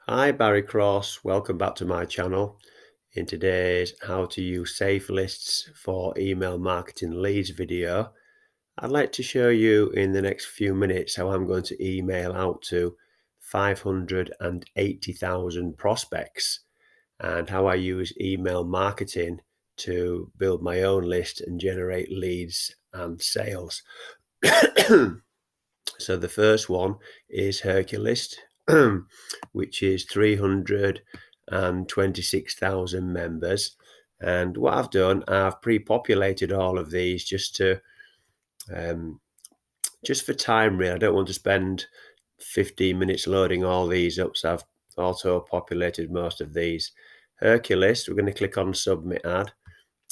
Hi, Barry Cross. Welcome back to my channel. In today's how to use Safelists for email marketing leads video, I'd like to show you in the next few minutes how I'm going to email out to 580,000 prospects and how I use email marketing to build my own list and generate leads and sales. So the first one is Hercules, which is 326,000 members. And what I've done, I've pre-populated all of these just for time really. I don't want to spend 15 minutes loading all these up, so I've auto-populated most of these. Hercules, we're going to click on Submit Ad.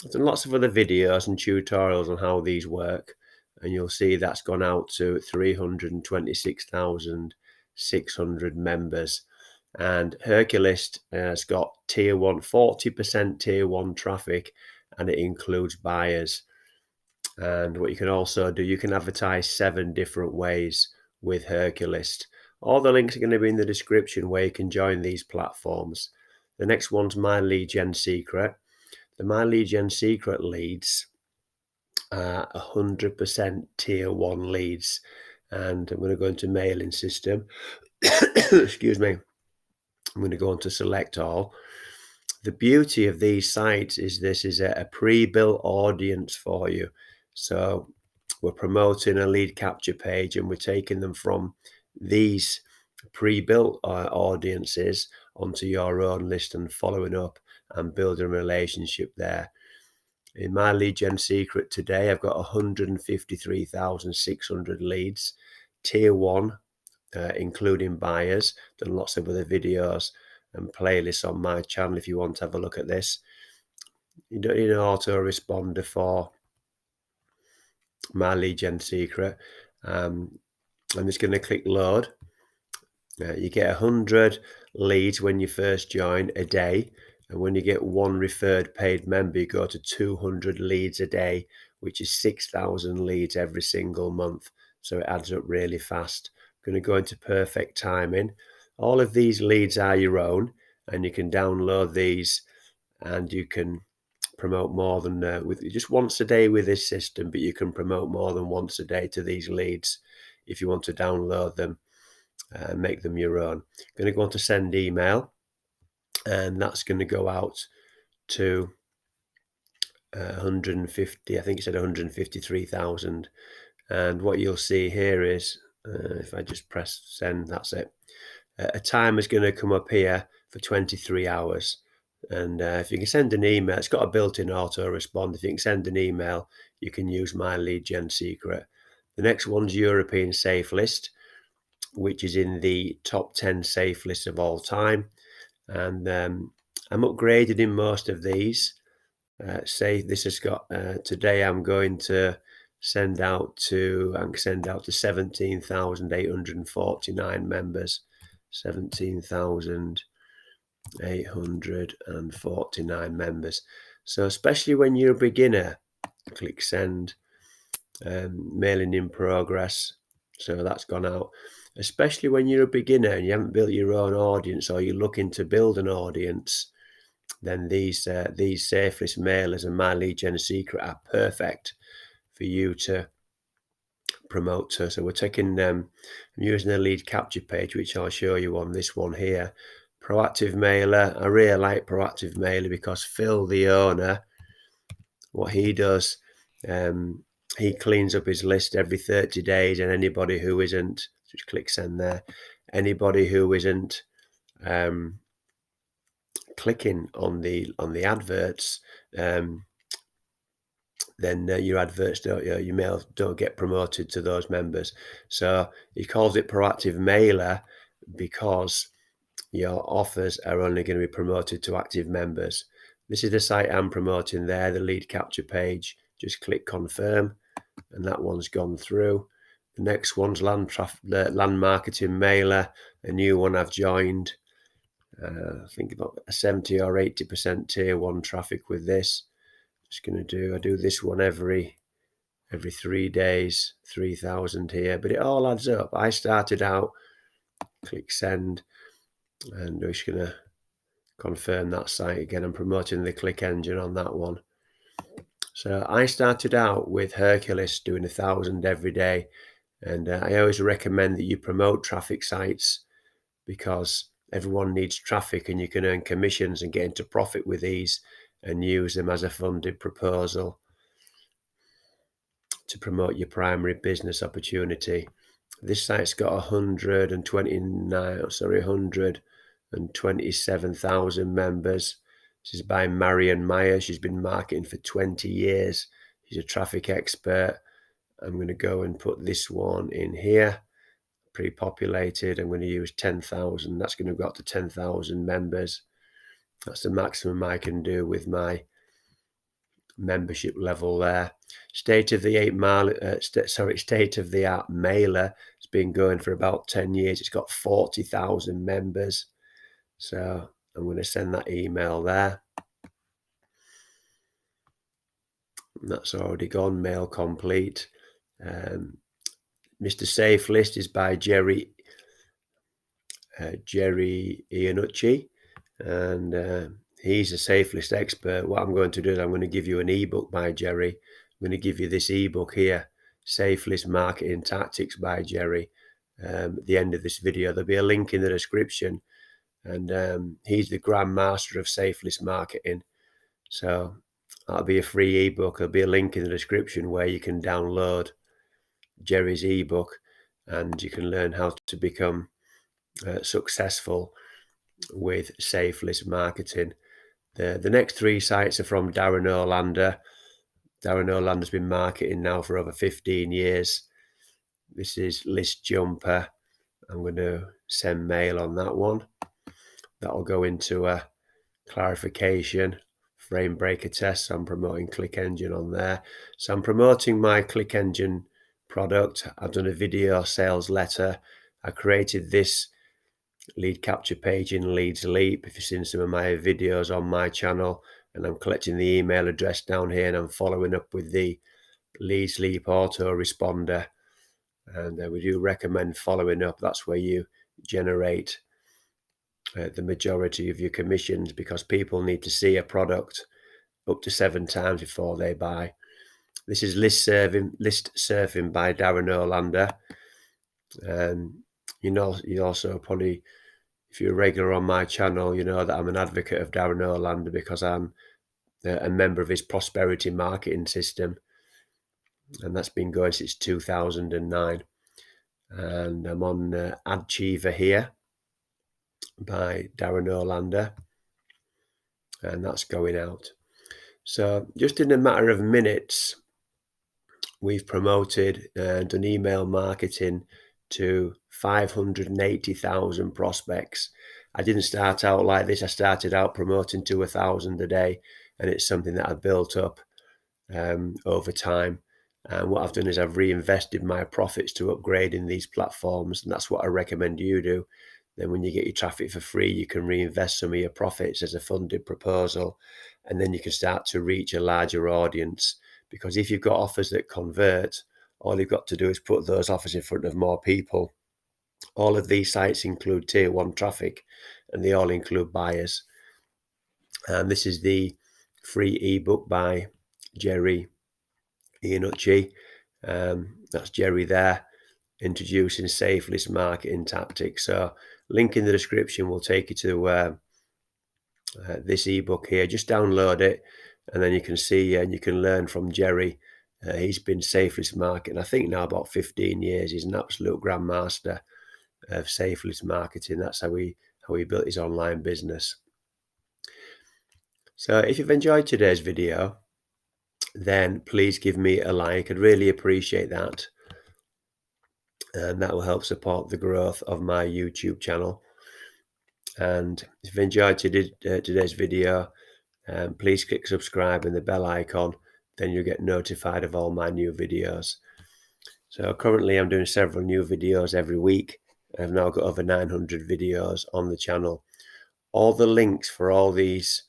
I've done lots of other videos and tutorials on how these work, and you'll see that's gone out to 326,600 members. And Hercules has got tier 1, 40% tier 1 traffic, and it includes buyers. And what you can also do, you can advertise 7 different ways with Hercules. All the links are going to be in the description where you can join these platforms. The next one's My Lead Gen Secret. The My Lead Gen Secret leads are 100% tier 1 leads. And I'm going to go into mailing system. Excuse me. I'm going to go on to select all. The beauty of these sites is this is a pre-built audience for you. So we're promoting a lead capture page and we're taking them from these pre-built audiences onto your own list and following up and building a relationship there. In My Lead Gen Secret today, I've got 153,600 leads, tier 1, including buyers. Done lots of other videos and playlists on my channel if you want to have a look at this. You don't need an autoresponder for My Lead Gen Secret. I'm just going to click load. You get 100 leads when you first join a day, and when you get 1 referred paid member, you go to 200 leads a day, which is 6,000 leads every single month. So it adds up really fast. I'm going to go into perfect timing. All of these leads are your own, and you can download these and you can promote more than with just once a day with this system, but you can promote more than once a day to these leads if you want to download them. Make them your own. I'm going to go on to send email, and that's going to go out to 150, I think it said 153,000. And what you'll see here is, if I just press send, that's it. A timer is going to come up here for 23 hours. And if you can send an email, it's got a built-in autorespond. If you can send an email, you can use My Lead Gen Secret. The next one's European Safelist, which is in the top 10 safe lists of all time. And I'm upgraded in most of these. Say this has got, today I'm going to send out to 17,849 members. 17,849 members. So especially when you're a beginner, click send. Mailing in progress. So that's gone out. Especially when you're a beginner and you haven't built your own audience, or you're looking to build an audience, then these Safelist mailers and My Lead Gen Secret are perfect for you to promote to. So we're taking, I'm using a lead capture page, which I'll show you on this one here. Proactive mailer. I really like proactive mailer because Phil, the owner, what he does, he cleans up his list every 30 days, and anybody who isn't, just click send there, anybody who isn't clicking on the adverts, then your adverts your mail don't get promoted to those members. So he calls it proactive mailer because your offers are only going to be promoted to active members. This is the site I'm promoting there, the lead capture page. Just click confirm, and that one's gone through. The next one's land marketing mailer, a new one I've joined. I think about 70 or 80% tier 1 traffic with this. Just going to I do this one every 3 days, 3,000 here, but it all adds up. I started out, click send. And we're just going to confirm that site again. I'm promoting the click engine on that one. So I started out with Hercules doing 1,000 every day. And I always recommend that you promote traffic sites because everyone needs traffic, and you can earn commissions and get into profit with these and use them as a funded proposal to promote your primary business opportunity. This site's got 127,000 members. This is by Marion Meyer. She's been marketing for 20 years. She's a traffic expert. I'm going to go and put this one in here, pre-populated. I'm going to use 10,000. That's going to go up to 10,000 members. That's the maximum I can do with my membership level there. State of the art mailer. It's been going for about 10 years. It's got 40,000 members. So I'm going to send that email there. And that's already gone. Mail complete. Mr. Safelist is by Jerry Iannucci, and he's a Safelist expert. What I'm going to do is I'm going to give you an ebook by Jerry. I'm going to give you this ebook here, Safelist Marketing Tactics by Jerry. At the end of this video, there'll be a link in the description, and he's the Grand Master of Safelist Marketing. So that'll be a free ebook. There'll be a link in the description where you can download Jerry's ebook, and you can learn how to become successful with Safelist marketing. The next three sites are from Darren Olander. Darren Olander's been marketing now for over 15 years. This is List Jumper. I'm going to send mail on that one. That'll go into a clarification frame breaker test. So I'm promoting Click Engine on there. So I'm promoting my Click Engine product. I've done a video sales letter. I created this lead capture page in Leads Leap. If you've seen some of my videos on my channel, and I'm collecting the email address down here, and I'm following up with the Leads Leap autoresponder. And we do recommend following up. That's where you generate the majority of your commissions, because people need to see a product up to 7 times before they buy. This is List Surfing by Darren Olander. You also probably, if you're a regular on my channel, you know that I'm an advocate of Darren Olander because I'm a member of his prosperity marketing system, and that's been going since 2009. And I'm on Adcheaver here by Darren Olander, and that's going out. So just in a matter of minutes, we've promoted and done email marketing to 580,000 prospects. I didn't start out like this. I started out promoting to 1,000 a day, and it's something that I built up over time. And what I've done is I've reinvested my profits to upgrade in these platforms, and that's what I recommend you do. Then when you get your traffic for free, you can reinvest some of your profits as a funded proposal, and then you can start to reach a larger audience. Because if you've got offers that convert, all you've got to do is put those offers in front of more people. All of these sites include tier 1 traffic, and they all include buyers. And this is the free ebook by Jerry Iannucci. That's Jerry there, introducing Safelist marketing tactics. So link in the description will take you to this ebook here. Just download it, and then you can see and you can learn from Jerry. He's been Safelist marketing, I think, now about 15 years. He's an absolute grandmaster of Safelist marketing. That's how he built his online business. So if you've enjoyed today's video, then please give me a like. I'd really appreciate that, and that will help support the growth of my YouTube channel. And if you've enjoyed today's video, please click subscribe and the bell icon, then you'll get notified of all my new videos. So currently I'm doing several new videos every week. I've now got over 900 videos on the channel. All the links for all these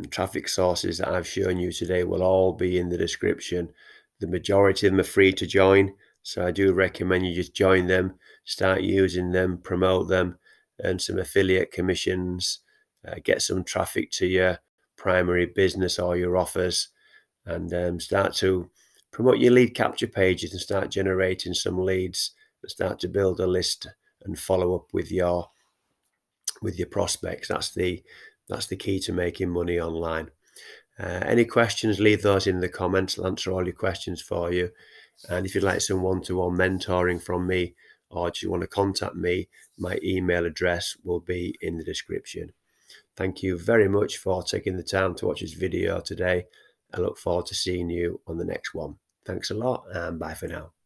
traffic sources that I've shown you today will all be in the description. The majority of them are free to join, so I do recommend you just join them, start using them, promote them, earn some affiliate commissions, get some traffic to your primary business or your offers, and start to promote your lead capture pages and start generating some leads and start to build a list and follow up with your prospects. That's the key to making money online. Any questions, leave those in the comments. I'll answer all your questions for you. And if you'd like some one-to-one mentoring from me, or do you want to contact me, my email address will be in the description. Thank you very much for taking the time to watch this video today. I look forward to seeing you on the next one. Thanks a lot, and bye for now.